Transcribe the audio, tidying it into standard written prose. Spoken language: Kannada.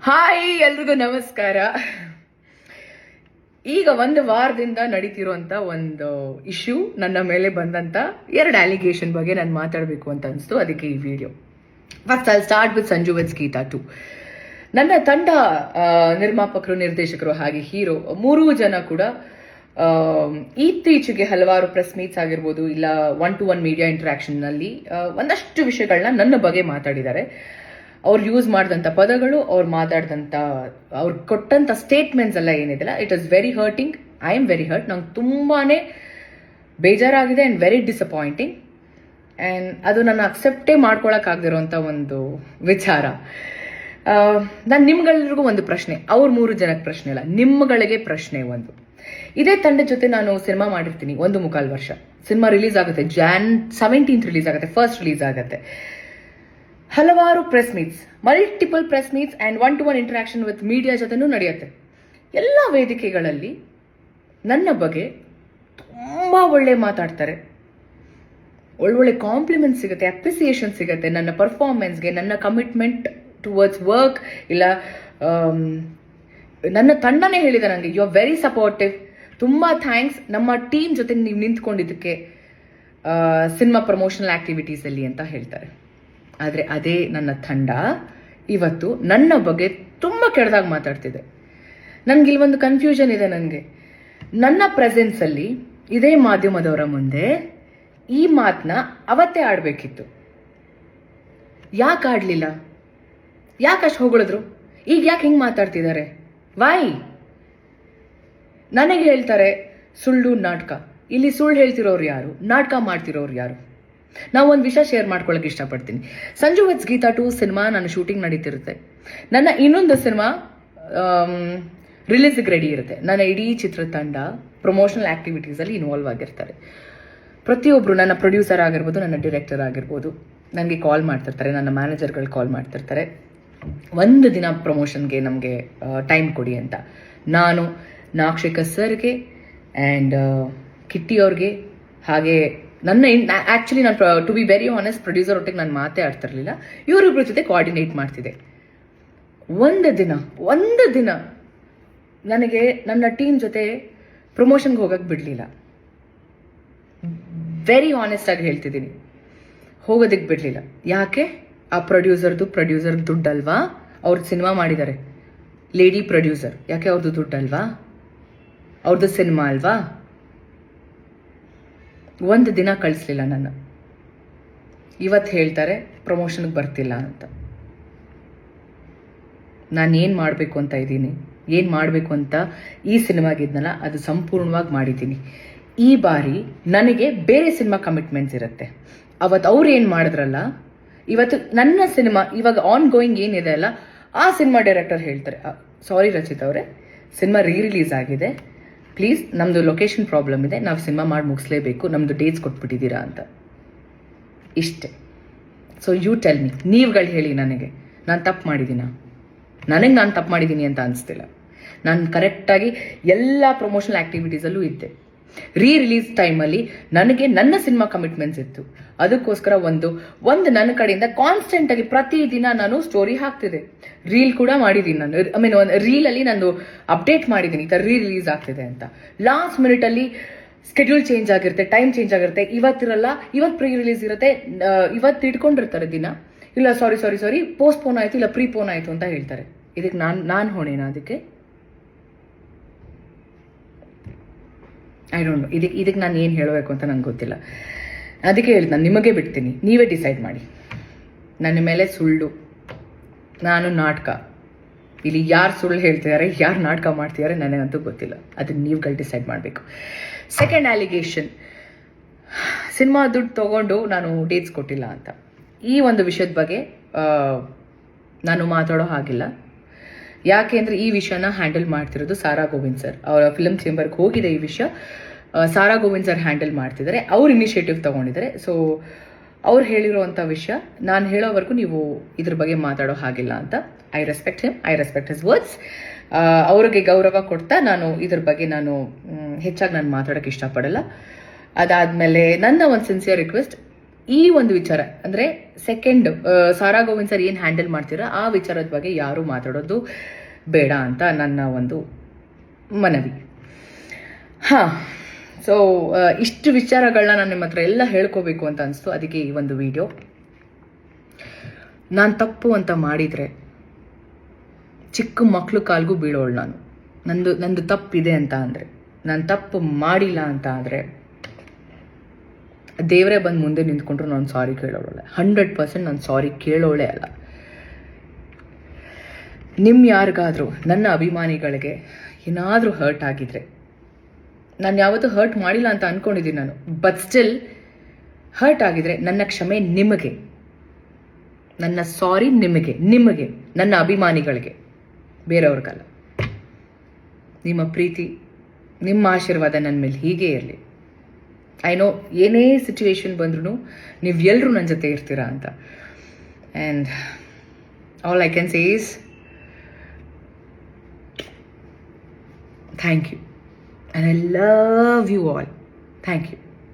ಹಾಯ್, ಎಲ್ರಿಗೂ ನಮಸ್ಕಾರ. ಈಗ ಒಂದು ವಾರದಿಂದ ನಡೀತಿರುವಂತ ಒಂದು ಇಶ್ಯೂ, ನನ್ನ ಮೇಲೆ ಬಂದಂತ 2 ಅಲಿಗೇಷನ್ ಬಗ್ಗೆ ನಾನು ಮಾತಾಡಬೇಕು ಅಂತ ಅನಿಸ್ತು. ಅದಕ್ಕೆ ಈ video. First I start with Sanju with Geetha 2. ನನ್ನ ತಂಡ, ನಿರ್ಮಾಪಕರು, ನಿರ್ದೇಶಕರು ಹಾಗೆ ಹೀರೋ 3 ಜನ ಕೂಡ ಇತ್ತೀಚೆಗೆ ಹಲವಾರು ಪ್ರೆಸ್ ಮೀಟ್ಸ್ ಆಗಿರ್ಬೋದು, ಇಲ್ಲ 1-to-1 ಮೀಡಿಯಾ ಇಂಟರಾಕ್ಷನ್ ನಲ್ಲಿ ಒಂದಷ್ಟು ವಿಷಯಗಳನ್ನ ನನ್ನ ಬಗ್ಗೆ ಮಾತಾಡಿದ್ದಾರೆ. ಅವ್ರು ಯೂಸ್ ಮಾಡಿದಂಥ ಪದಗಳು, ಅವ್ರು ಕೊಟ್ಟಂಥ ಸ್ಟೇಟ್ಮೆಂಟ್ಸ್ ಎಲ್ಲ ಏನಿದೆಲ್ಲ, it is very hurting. I am very hurt. ನಂಗೆ ತುಂಬಾನೇ ಬೇಜಾರಾಗಿದೆ ಆ್ಯಂಡ್ ವೆರಿ ಡಿಸಪಾಯಿಂಟಿಂಗ್. ಆ್ಯಂಡ್ ಅದು ನನ್ನ ಅಕ್ಸೆಪ್ಟೇ ಮಾಡ್ಕೊಳಕ್ಕಾಗದಿರೋಂಥ ಒಂದು ವಿಚಾರ. ನಾನು ನಿಮ್ಗೆಲ್ರಿಗೂ ಒಂದು ಪ್ರಶ್ನೆ, ಅವ್ರ 3 ಜನಕ್ಕೆ ಪ್ರಶ್ನೆ ಇಲ್ಲ, ನಿಮ್ಗಳಿಗೆ ಪ್ರಶ್ನೆ ಒಂದು. ಇದೇ ತಂಡದ ಜೊತೆ ನಾನು ಸಿನಿಮಾ ಮಾಡಿರ್ತೀನಿ 1.25 ವರ್ಷ. ಸಿನಿಮಾ ರಿಲೀಸ್ ಆಗುತ್ತೆ Jan 17th ರಿಲೀಸ್ ಆಗುತ್ತೆ, ಫಸ್ಟ್ ರಿಲೀಸ್ ಆಗುತ್ತೆ. ಹಲವಾರು press meets, multiple press meets and 1-to-1 interaction with media ಜೊತೆನೂ ನಡೆಯುತ್ತೆ. ಎಲ್ಲ ವೇದಿಕೆಗಳಲ್ಲಿ ನನ್ನ ಬಗ್ಗೆ ತುಂಬ ಒಳ್ಳೆ ಮಾತಾಡ್ತಾರೆ, ಒಳ್ಳೊಳ್ಳೆ ಕಾಂಪ್ಲಿಮೆಂಟ್ ಸಿಗುತ್ತೆ, ಅಪ್ರಿಸಿಯೇಷನ್ ಸಿಗುತ್ತೆ ನನ್ನ ಪರ್ಫಾರ್ಮೆನ್ಸ್ಗೆ, ನನ್ನ ಕಮಿಟ್ಮೆಂಟ್ ಟುವರ್ಡ್ಸ್ ವರ್ಕ್. ಇಲ್ಲ ನನ್ನ ತಂಡನೇ ಹೇಳಿದೆ ನನಗೆ, ಯು ಆರ್ ವೆರಿ ಸಪೋರ್ಟಿವ್, ತುಂಬ ಥ್ಯಾಂಕ್ಸ್ ನಮ್ಮ ಟೀಮ್ ಜೊತೆ ನೀವು ನಿಂತ್ಕೊಂಡಿದ್ದಕ್ಕೆ ಸಿನಿಮಾ ಪ್ರಮೋಷನಲ್ ಆಕ್ಟಿವಿಟೀಸಲ್ಲಿ ಅಂತ ಹೇಳ್ತಾರೆ. ಆದರೆ ಅದೇ ನನ್ನ ತಂಡ ಇವತ್ತು ನನ್ನ ಬಗ್ಗೆ ತುಂಬ ಕೆಟ್ಟದಾಗಿ ಮಾತಾಡ್ತಿದೆ. ನನಗೆ ಇಲ್ಲೊಂದು ಕನ್ಫ್ಯೂಷನ್ ಇದೆ. ನನಗೆ ನನ್ನ ಪ್ರೆಸೆನ್ಸಲ್ಲಿ ಇದೇ ಮಾಧ್ಯಮದವರ ಮುಂದೆ ಈ ಮಾತನ್ನ ಅವತ್ತೇ ಆಡಬೇಕಿತ್ತು. ಯಾಕೆ ಆಡಲಿಲ್ಲ? ಯಾಕೆ ಅಷ್ಟು ಹೊಗಳಿದ್ರು? ಈಗ ಯಾಕೆ ಹಿಂಗೆ ಮಾತಾಡ್ತಿದ್ದಾರೆ? ವೈ? ನನಗೆ ಹೇಳ್ತಾರೆ ಸುಳ್ಳು ನಾಟಕ. ಇಲ್ಲಿ ಸುಳ್ಳು ಹೇಳ್ತಿರೋರು ಯಾರು? ನಾಟಕ ಮಾಡ್ತಿರೋರು ಯಾರು? ನಾವು ಒಂದು ವಿಷಯ ಶೇರ್ ಮಾಡ್ಕೊಳ್ಳೋಕೆ ಇಷ್ಟಪಡ್ತೀನಿ. ಸಂಜು ವಿತ್ ಗೀತಾ 2 ಸಿನಿಮಾ ನನ್ನ ಶೂಟಿಂಗ್ ನಡೀತಿರುತ್ತೆ. ನನ್ನ ಇನ್ನೊಂದು ಸಿನಿಮಾ ರಿಲೀಸ್ಗೆ ರೆಡಿ ಇರುತ್ತೆ. ನನ್ನ ಇಡೀ ಚಿತ್ರತಂಡ ಪ್ರಮೋಷನಲ್ ಆಕ್ಟಿವಿಟೀಸಲ್ಲಿ ಇನ್ವಾಲ್ವ್ ಆಗಿರ್ತಾರೆ. ಪ್ರತಿಯೊಬ್ಬರು, ನನ್ನ ಪ್ರೊಡ್ಯೂಸರ್ ಆಗಿರ್ಬೋದು, ನನ್ನ ಡೈರೆಕ್ಟರ್ ಆಗಿರ್ಬೋದು, ನನಗೆ ಕಾಲ್ ಮಾಡ್ತಿರ್ತಾರೆ, ನನ್ನ ಮ್ಯಾನೇಜರ್ಗಳು ಕಾಲ್ ಮಾಡ್ತಿರ್ತಾರೆ, ಒಂದು ದಿನ ಪ್ರಮೋಷನ್ಗೆ ನಮಗೆ ಟೈಮ್ ಕೊಡಿ ಅಂತ. ನಾನು ನಾಕ್ಷಿಕ ಸರ್ಗೆ ಆ್ಯಂಡ್ ಕಿಟ್ಟಿ ಅವ್ರಿಗೆ, ಹಾಗೆ ನನ್ನ ಆ್ಯಕ್ಚುಲಿ ನಾನು to be very honest producer ಒಟ್ಟಿಗೆ ನಾನು ಮಾತೇ ಆಡ್ತಿರ್ಲಿಲ್ಲ, ಇವರಿಬ್ಬರ ಜೊತೆ ಕೋಆರ್ಡಿನೇಟ್ ಮಾಡ್ತಿದ್ದೆ. ಒಂದು ದಿನ ನನಗೆ ನನ್ನ ಟೀಮ್ ಜೊತೆ ಪ್ರಮೋಷನ್ಗೆ ಹೋಗಕ್ಕೆ ಬಿಡಲಿಲ್ಲ. ವೆರಿ ಆನೆಸ್ಟ್ ಆಗಿ ಹೇಳ್ತಿದ್ದೀನಿ, ಹೋಗೋದಕ್ಕೆ ಬಿಡಲಿಲ್ಲ. ಯಾಕೆ? ಆ ಪ್ರೊಡ್ಯೂಸರ್ ದುಡ್ಡಲ್ವಾ? ಅವ್ರದ್ದು ಸಿನಿಮಾ ಮಾಡಿದ್ದಾರೆ, ಲೇಡಿ ಪ್ರೊಡ್ಯೂಸರ್. ಯಾಕೆ ಅವ್ರದ್ದು ದುಡ್ಡಲ್ವಾ? ಅವ್ರದ್ದು ಸಿನಿಮಾ ಅಲ್ವಾ? ಒಂದು ದಿನ ಕಳಿಸ್ಲಿಲ್ಲ ನನ್ನ. ಇವತ್ತು ಹೇಳ್ತಾರೆ ಪ್ರಮೋಷನ್ಗೆ ಬರ್ತಿಲ್ಲ ಅಂತ. ನಾನು ಏನು ಮಾಡಬೇಕು ಅಂತ ಇದ್ದೀನಿ, ಏನು ಮಾಡಬೇಕು ಅಂತ ಈ ಸಿನಿಮಾಗಿದ್ನಲ್ಲ ಅದು ಸಂಪೂರ್ಣವಾಗಿ ಮಾಡಿದ್ದೀನಿ. ಈ ಬಾರಿ ನನಗೆ ಬೇರೆ ಸಿನಿಮಾ ಕಮಿಟ್ಮೆಂಟ್ಸ್ ಇರುತ್ತೆ. ಅವತ್ತು ಅವ್ರು ಏನು ಮಾಡಿದ್ರಲ್ಲ, ಇವತ್ತು ನನ್ನ ಸಿನಿಮಾ ಇವಾಗ ಆನ್ ಗೋಯಿಂಗ್ ಏನಿದೆ ಅಲ್ಲ, ಆ ಸಿನಿಮಾ ಡೈರೆಕ್ಟರ್ ಹೇಳ್ತಾರೆ, ಸಾರಿ ರಚಿತ್ ಅವರೇ, ಸಿನಿಮಾ ರಿಲೀಸ್ ಆಗಿದೆ, ಪ್ಲೀಸ್ ನಮ್ಮದು ಲೊಕೇಶನ್ ಪ್ರಾಬ್ಲಮ್ ಇದೆ, ನಾವು ಸಿನಿಮಾ ಮಾಡಿ ಮುಗಿಸ್ಲೇಬೇಕು, ನಮ್ಮದು ಡೇಟ್ಸ್ ಕೊಟ್ಬಿಟ್ಟಿದ್ದೀರಾ ಅಂತ. ಇಷ್ಟೇ. ಸೊ ಯು ಟೆಲ್ ಮಿ, ನೀವುಗಳು ಹೇಳಿ ನನಗೆ, ನಾನು ತಪ್ಪು ಮಾಡಿದ್ದೀನ? ನನಗೆ ನಾನು ತಪ್ಪು ಮಾಡಿದ್ದೀನಿ ಅಂತ ಅನಿಸ್ತಿಲ್ಲ. ನಾನು ಕರೆಕ್ಟಾಗಿ ಎಲ್ಲ ಪ್ರಮೋಷನಲ್ ಆ್ಯಕ್ಟಿವಿಟೀಸಲ್ಲೂ ಇದ್ದೆ. ರಿಲೀಸ್ ಟೈಮಲ್ಲಿ ನನಗೆ ನನ್ನ ಸಿನಿಮಾ ಕಮಿಟ್ಮೆಂಟ್ಸ್ ಇತ್ತು. ಅದಕ್ಕೋಸ್ಕರ ಒಂದು ನನ್ನ ಕಡೆಯಿಂದ ಕಾನ್ಸ್ಟೆಂಟಾಗಿ ಪ್ರತಿದಿನ ನಾನು ಸ್ಟೋರಿ ಹಾಕ್ತಿದ್ದೆ, ರೀಲ್ ಕೂಡ ಮಾಡಿದ್ದೀನಿ. ನಾನು ಒಂದು ರೀಲಲ್ಲಿ ನಾನು ಅಪ್ಡೇಟ್ ಮಾಡಿದ್ದೀನಿ, ಈ ಥರ ರಿಲೀಸ್ ಆಗ್ತಿದೆ ಅಂತ. ಲಾಸ್ಟ್ ಮಿನಿಟಲ್ಲಿ ಸ್ಕೆಡ್ಯೂಲ್ ಚೇಂಜ್ ಆಗಿರುತ್ತೆ, ಟೈಮ್ ಚೇಂಜ್ ಆಗಿರುತ್ತೆ, ಇವತ್ತಿರಲ್ಲ, ಇವತ್ತು ಪ್ರೀ ರಿಲೀಸ್ ಇರುತ್ತೆ, ಇವತ್ತು ಇಟ್ಕೊಂಡಿರ್ತಾರೆ ದಿನ, ಇಲ್ಲ ಸಾರಿ ಪೋಸ್ಟ್ಪೋನ್ ಆಯಿತು, ಇಲ್ಲ ಪ್ರೀಪೋನ್ ಆಯಿತು ಅಂತ ಹೇಳ್ತಾರೆ. ಇದಕ್ಕೆ ನಾನು ಹೊಣೆನಾ? ಅದಕ್ಕೆ ಐ ಡೋಂಟ್ ನೋ. ಇದಕ್ಕೆ ನಾನು ಏನು ಹೇಳಬೇಕು ಅಂತ ನಂಗೆ ಗೊತ್ತಿಲ್ಲ. ಅದಕ್ಕೆ ಹೇಳ್ತೀನಿ, ನಾನು ನಿಮಗೆ ಬಿಡ್ತೀನಿ, ನೀವೇ ಡಿಸೈಡ್ ಮಾಡಿ. ನನ್ನ ಮೇಲೆ ಸುಳ್ಳು, ನಾನು ನಾಟಕ, ಇಲ್ಲಿ ಯಾರು ಸುಳ್ಳು ಹೇಳ್ತಿದ್ದಾರೆ, ಯಾರು ನಾಟಕ ಮಾಡ್ತಿದ್ದಾರೆ ನನಗಂತೂ ಗೊತ್ತಿಲ್ಲ. ಅದನ್ನು ನೀವುಗಳು ಡಿಸೈಡ್ ಮಾಡಬೇಕು. ಸೆಕೆಂಡ್ ಅಲಿಗೇಷನ್, ಸಿನಿಮಾ ದುಡ್ಡು ತೊಗೊಂಡು ನಾನು ಡೇಟ್ಸ್ ಕೊಟ್ಟಿಲ್ಲ ಅಂತ. ಈ ಒಂದು ವಿಷಯದ ಬಗ್ಗೆ ನಾನು ಮಾತಾಡೋ ಹಾಗಿಲ್ಲ. ಯಾಕೆ ಅಂದರೆ ಈ ವಿಷಯನ ಹ್ಯಾಂಡಲ್ ಮಾಡ್ತಿರೋದು ಸಾರಾ ಗೋವಿಂದ್ ಸರ್. ಅವರ ಫಿಲ್ಮ್ ಚೇಂಬರ್ಗೆ ಹೋಗಿದೆ ಈ ವಿಷಯ, ಸಾರಾ ಗೋವಿಂದ್ ಸರ್ ಹ್ಯಾಂಡಲ್ ಮಾಡ್ತಿದ್ದಾರೆ, ಅವ್ರು ಇನಿಷಿಯೇಟಿವ್ ತೊಗೊಂಡಿದ್ದಾರೆ. ಸೊ ಅವ್ರು ಹೇಳಿರೋವಂಥ ವಿಷಯ ನಾನು ಹೇಳೋವರೆಗೂ ನೀವು ಇದ್ರ ಬಗ್ಗೆ ಮಾತಾಡೋ ಹಾಗಿಲ್ಲ ಅಂತ. I respect him, I respect his words. ಅವ್ರಿಗೆ ಗೌರವ ಕೊಡ್ತಾ ನಾನು ಇದ್ರ ಬಗ್ಗೆ ಹೆಚ್ಚಾಗಿ ನಾನು ಮಾತಾಡೋಕ್ಕೆ ಇಷ್ಟಪಡಲ್ಲ. ಅದಾದಮೇಲೆ ನನ್ನ ಒಂದು ಸಿನ್ಸಿಯರ್ ರಿಕ್ವೆಸ್ಟ್, ಈ ಒಂದು ವಿಚಾರ ಅಂದರೆ ಸೆಕೆಂಡ್ ಸಾರಾ ಗೋವಿಂದ್ ಸರ್ ಏನು ಹ್ಯಾಂಡಲ್ ಮಾಡ್ತೀರಾ ಆ ವಿಚಾರದ ಬಗ್ಗೆ ಯಾರೂ ಮಾತಾಡೋದು ಬೇಡ ಅಂತ ನನ್ನ ಒಂದು ಮನವಿ. ಹಾಂ, ಸೊ ಇಷ್ಟು ವಿಚಾರಗಳನ್ನ ನಾನು ನಿಮ್ಮ ಹತ್ರ ಎಲ್ಲ ಹೇಳ್ಕೋಬೇಕು ಅಂತ ಅನಿಸ್ತು. ಅದಕ್ಕೆ ಈ ಒಂದು ವಿಡಿಯೋ. ನಾನು ತಪ್ಪು ಅಂತ ಮಾಡಿದರೆ ಚಿಕ್ಕ ಮಕ್ಕಳು ಕಾಲ್ಗೂ ಬೀಳೋಳು ನಾನು. ನಂದು ತಪ್ಪಿದೆ ಅಂತ ಅಂದರೆ, ನಾನು ತಪ್ಪು ಮಾಡಿಲ್ಲ ಅಂತ ಆದರೆ ದೇವರೇ ಬಂದು ಮುಂದೆ ನಿಂತ್ಕೊಂಡ್ರು ನಾನು ಸಾರಿ ಕೇಳೋಳೆ. 100% ನಾನು ಸಾರಿ ಕೇಳೋಳೆ ಅಲ್ಲ. ಯಾರಿಗಾದರೂ ನನ್ನ ಅಭಿಮಾನಿಗಳಿಗೆ ಏನಾದರೂ ಹರ್ಟ್ ಆಗಿದ್ರೆ, ನಾನು ಯಾವತ್ತೂ ಹರ್ಟ್ ಮಾಡಿಲ್ಲ ಅಂತ ಅಂದ್ಕೊಂಡಿದ್ದೀನಿ ನಾನು, ಬಟ್ ಸ್ಟಿಲ್ ಹರ್ಟ್ ಆಗಿದ್ರೆ ನನ್ನ ಕ್ಷಮೆ ನಿಮಗೆ, ನನ್ನ ಸಾರಿ ನಿಮಗೆ, ನನ್ನ ಅಭಿಮಾನಿಗಳಿಗೆ, ಬೇರೆಯವ್ರಿಗಲ್ಲ. ನಿಮ್ಮ ಪ್ರೀತಿ, ನಿಮ್ಮ ಆಶೀರ್ವಾದ ನನ್ನ ಮೇಲೆ ಹೀಗೆ ಇರಲಿ. ಐ ನೋ ಏನೇ ಸಿಚುವೇಶನ್ ಬಂದ್ರೂ ನೀವು ಎಲ್ಲರೂ ನನ್ನ ಜೊತೆ ಇರ್ತೀರಾ ಅಂತ. And all I can say is thank you. And I love you all. Thank you.